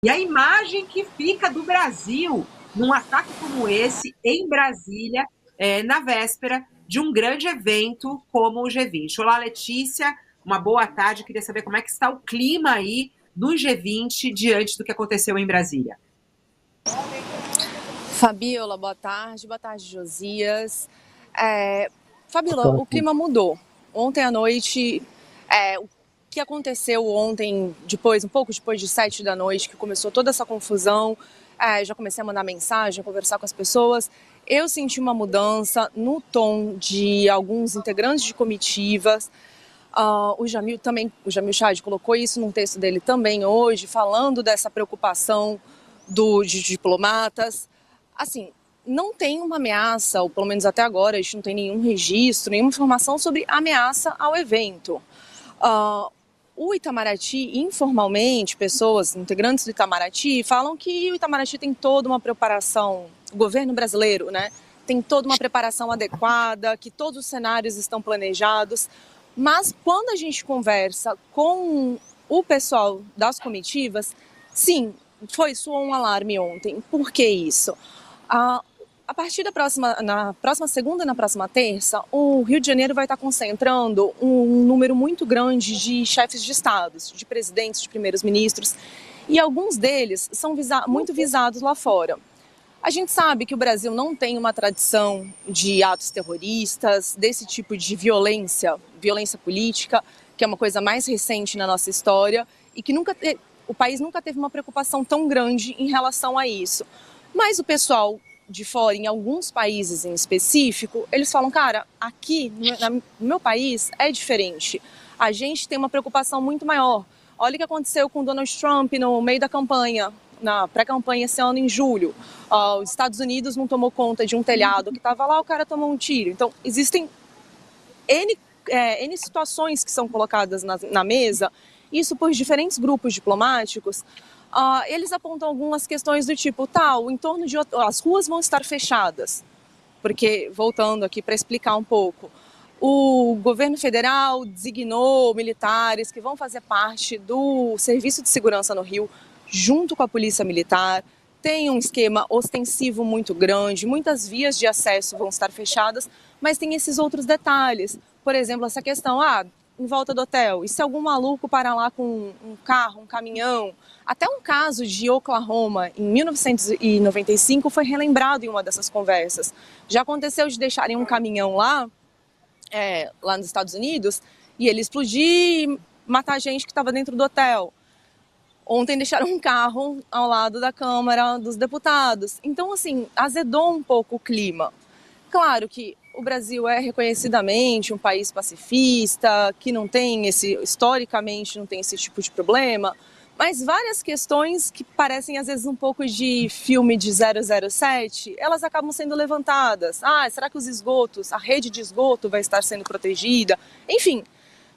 E a imagem que fica do Brasil num ataque como esse, em Brasília, na véspera de um grande evento como o G20. Olá, Letícia, uma boa tarde. Queria saber como é que está o clima aí do G20 diante do que aconteceu em Brasília. Fabiola, boa tarde. Boa tarde, Josias. Fabiola, o clima mudou. Ontem à noite, o que aconteceu ontem, um pouco depois de 7 da noite, que começou toda essa confusão, já comecei a mandar mensagem, a conversar com as pessoas. Eu senti uma mudança no tom de alguns integrantes de comitivas. O Jamil Chad colocou isso num texto dele também hoje, falando dessa preocupação de diplomatas. Assim, não tem uma ameaça, ou pelo menos até agora, a gente não tem nenhum registro, nenhuma informação sobre ameaça ao evento. O Itamaraty, informalmente, pessoas, integrantes do Itamaraty, falam que o Itamaraty tem toda uma preparação, o governo brasileiro, né, tem toda uma preparação adequada, que todos os cenários estão planejados. Mas quando a gente conversa com o pessoal das comitivas, sim, soou um alarme ontem. Por que isso? A partir na próxima segunda e na próxima terça, o Rio de Janeiro vai estar concentrando um número muito grande de chefes de estados, de presidentes, de primeiros ministros, e alguns deles são muito visados lá fora. A gente sabe que o Brasil não tem uma tradição de atos terroristas, desse tipo de violência política, que é uma coisa mais recente na nossa história, e que o país nunca teve uma preocupação tão grande em relação a isso. Mas o pessoal de fora, em alguns países em específico, eles falam, cara, aqui no meu país é diferente. A gente tem uma preocupação muito maior. Olha o que aconteceu com Donald Trump no meio da campanha, na pré-campanha esse ano em julho. Os Estados Unidos não tomou conta de um telhado que estava lá, o cara tomou um tiro. Então, existem N situações que são colocadas na mesa, isso por diferentes grupos diplomáticos. Eles apontam algumas questões do tipo, o entorno de as ruas vão estar fechadas, porque, voltando aqui para explicar um pouco, o governo federal designou militares que vão fazer parte do Serviço de Segurança no Rio, junto com a Polícia Militar. Tem um esquema ostensivo muito grande, muitas vias de acesso vão estar fechadas, mas tem esses outros detalhes. Por exemplo, essa questão, em volta do hotel, e se algum maluco parar lá com um carro, um caminhão? Até um caso de Oklahoma, em 1995, foi relembrado em uma dessas conversas. Já aconteceu de deixarem um caminhão lá nos Estados Unidos, e ele explodir e matar gente que estava dentro do hotel. Ontem deixaram um carro ao lado da Câmara dos Deputados. Então, assim, azedou um pouco o clima. Claro que o Brasil é reconhecidamente um país pacifista, que historicamente não tem esse tipo de problema, mas várias questões que parecem às vezes um pouco de filme de 007, elas acabam sendo levantadas. Será que a rede de esgoto vai estar sendo protegida? Enfim,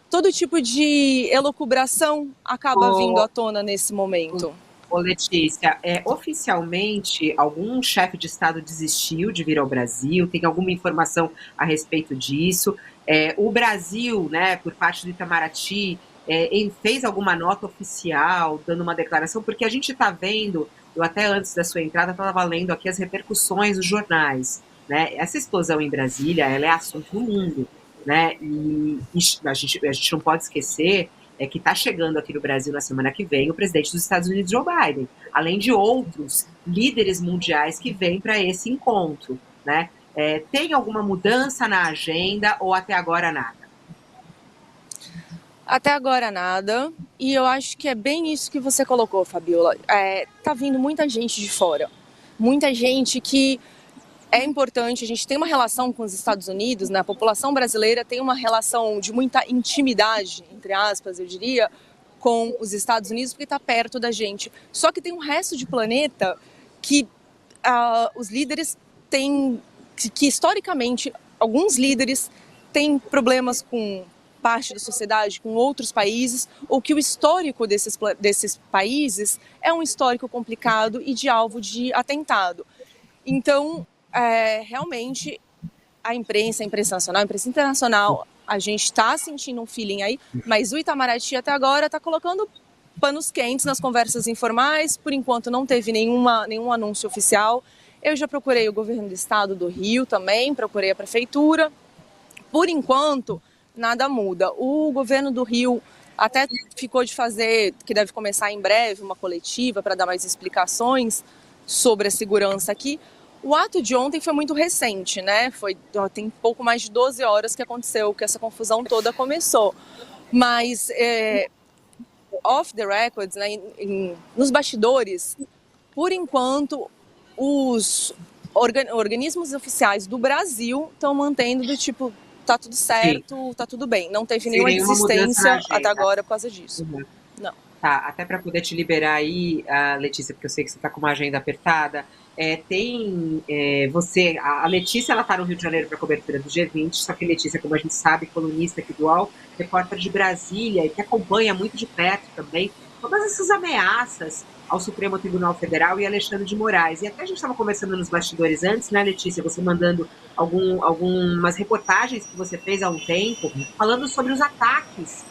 todo tipo de elucubração acaba vindo à tona nesse momento. Ô Letícia, oficialmente algum chefe de Estado desistiu de vir ao Brasil? Tem alguma informação a respeito disso? O Brasil, né, por parte do Itamaraty, fez alguma nota oficial, dando uma declaração? Porque a gente está vendo, eu até antes da sua entrada estava lendo aqui as repercussões dos jornais, né? Essa explosão em Brasília, ela é assunto no mundo, né? E a gente não pode esquecer que está chegando aqui no Brasil na semana que vem o presidente dos Estados Unidos, Joe Biden, além de outros líderes mundiais que vêm para esse encontro, né? Tem alguma mudança na agenda ou até agora nada? Até agora nada, e eu acho que é bem isso que você colocou, Fabiola. Tá vindo muita gente de fora, muita gente que é importante. A gente tem uma relação com os Estados Unidos, né? A população brasileira tem uma relação de muita intimidade, entre aspas, eu diria, com os Estados Unidos, porque está perto da gente. Só que tem um resto de planeta que os líderes têm, que historicamente, alguns líderes têm problemas com parte da sociedade, com outros países, ou que o histórico desses países é um histórico complicado e de alvo de atentado. Então, realmente, a imprensa nacional, a imprensa internacional, a gente está sentindo um feeling aí, mas o Itamaraty até agora está colocando panos quentes nas conversas informais. Por enquanto não teve nenhum anúncio oficial. Eu já procurei o governo do estado do Rio também, procurei a prefeitura. Por enquanto, nada muda. O governo do Rio até ficou de fazer, que deve começar em breve, uma coletiva para dar mais explicações sobre a segurança aqui. O ato de ontem foi muito recente, né? Tem pouco mais de 12 horas que aconteceu, que essa confusão toda começou. Mas, off the records, né, nos bastidores, por enquanto, os organismos oficiais do Brasil estão mantendo do tipo, tá tudo certo, sim, tá tudo bem. Não teve nenhuma desistência até agora por causa disso. Uhum. Não. Tá, até para poder te liberar aí, Letícia, porque eu sei que você está com uma agenda apertada, a Letícia, ela está no Rio de Janeiro para a cobertura do G20, só que Letícia, como a gente sabe, colunista aqui do UOL, repórter de Brasília, e que acompanha muito de perto também todas essas ameaças ao Supremo Tribunal Federal e Alexandre de Moraes. E até a gente estava conversando nos bastidores antes, né, Letícia, você mandando algumas reportagens que você fez há um tempo, falando sobre os ataques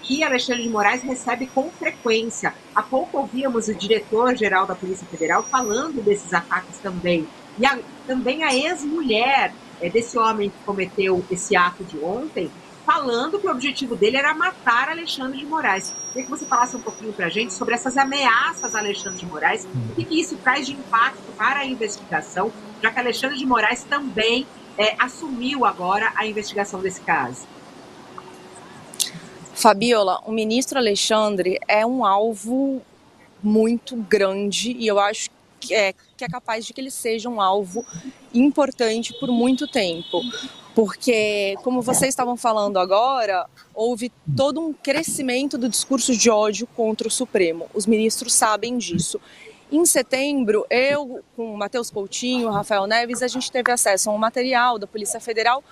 que Alexandre de Moraes recebe com frequência. Há pouco ouvíamos o diretor-geral da Polícia Federal falando desses ataques também. E também a ex-mulher desse homem que cometeu esse ato de ontem, falando que o objetivo dele era matar Alexandre de Moraes. Queria que você falasse um pouquinho para a gente sobre essas ameaças a Alexandre de Moraes, o que isso traz de impacto para a investigação, já que Alexandre de Moraes também assumiu agora a investigação desse caso. Fabiola, o ministro Alexandre é um alvo muito grande e eu acho que é capaz de que ele seja um alvo importante por muito tempo. Porque, como vocês estavam falando agora, houve todo um crescimento do discurso de ódio contra o Supremo. Os ministros sabem disso. Em setembro, eu, com o Matheus Coutinho, o Rafael Neves, a gente teve acesso a um material da Polícia Federal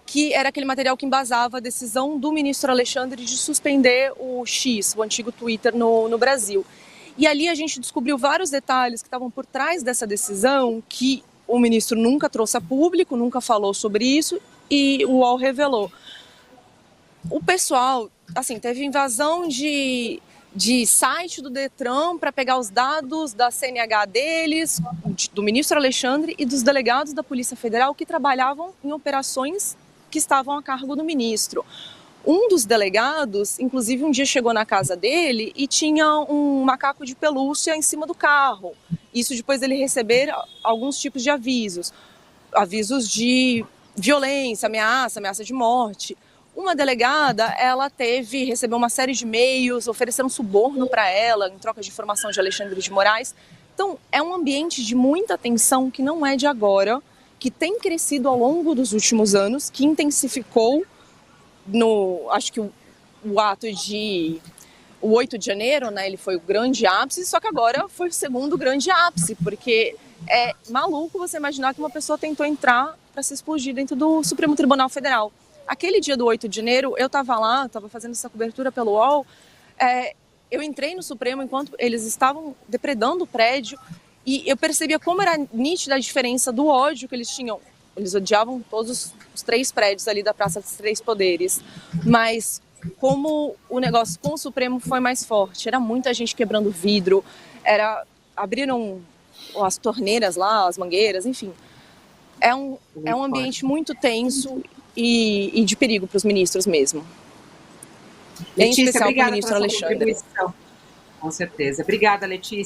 que era aquele material que embasava a decisão do ministro Alexandre de suspender o X, o antigo Twitter, no Brasil. E ali a gente descobriu vários detalhes que estavam por trás dessa decisão que o ministro nunca trouxe a público, nunca falou sobre isso e o UOL revelou. O pessoal, assim, teve invasão de site do Detran para pegar os dados da CNH deles, do ministro Alexandre e dos delegados da Polícia Federal que trabalhavam em operações que estavam a cargo do ministro. Um dos delegados, inclusive, um dia chegou na casa dele e tinha um macaco de pelúcia em cima do carro. Isso depois dele receber alguns tipos de avisos. Avisos de violência, ameaça de morte. Uma delegada, ela recebeu uma série de e-mails, ofereceram suborno para ela em troca de informação de Alexandre de Moraes. Então, é um ambiente de muita tensão que não é de agora, que tem crescido ao longo dos últimos anos, que intensificou acho que o ato o 8 de janeiro, né, ele foi o grande ápice, só que agora foi o segundo grande ápice, porque é maluco você imaginar que uma pessoa tentou entrar para se explodir dentro do Supremo Tribunal Federal. Aquele dia do 8 de janeiro, eu estava lá, estava fazendo essa cobertura pelo UOL, eu entrei no Supremo enquanto eles estavam depredando o prédio, e eu percebia como era nítida a diferença do ódio que eles tinham. Eles odiavam todos os 3 prédios ali da Praça dos Três Poderes. Mas como o negócio com o Supremo foi mais forte, era muita gente quebrando vidro, abriram as torneiras lá, as mangueiras, enfim. É um ambiente muito tenso e de perigo para os ministros mesmo. Letícia, em especial para o ministro Alexandre. Com certeza. Obrigada, Letícia.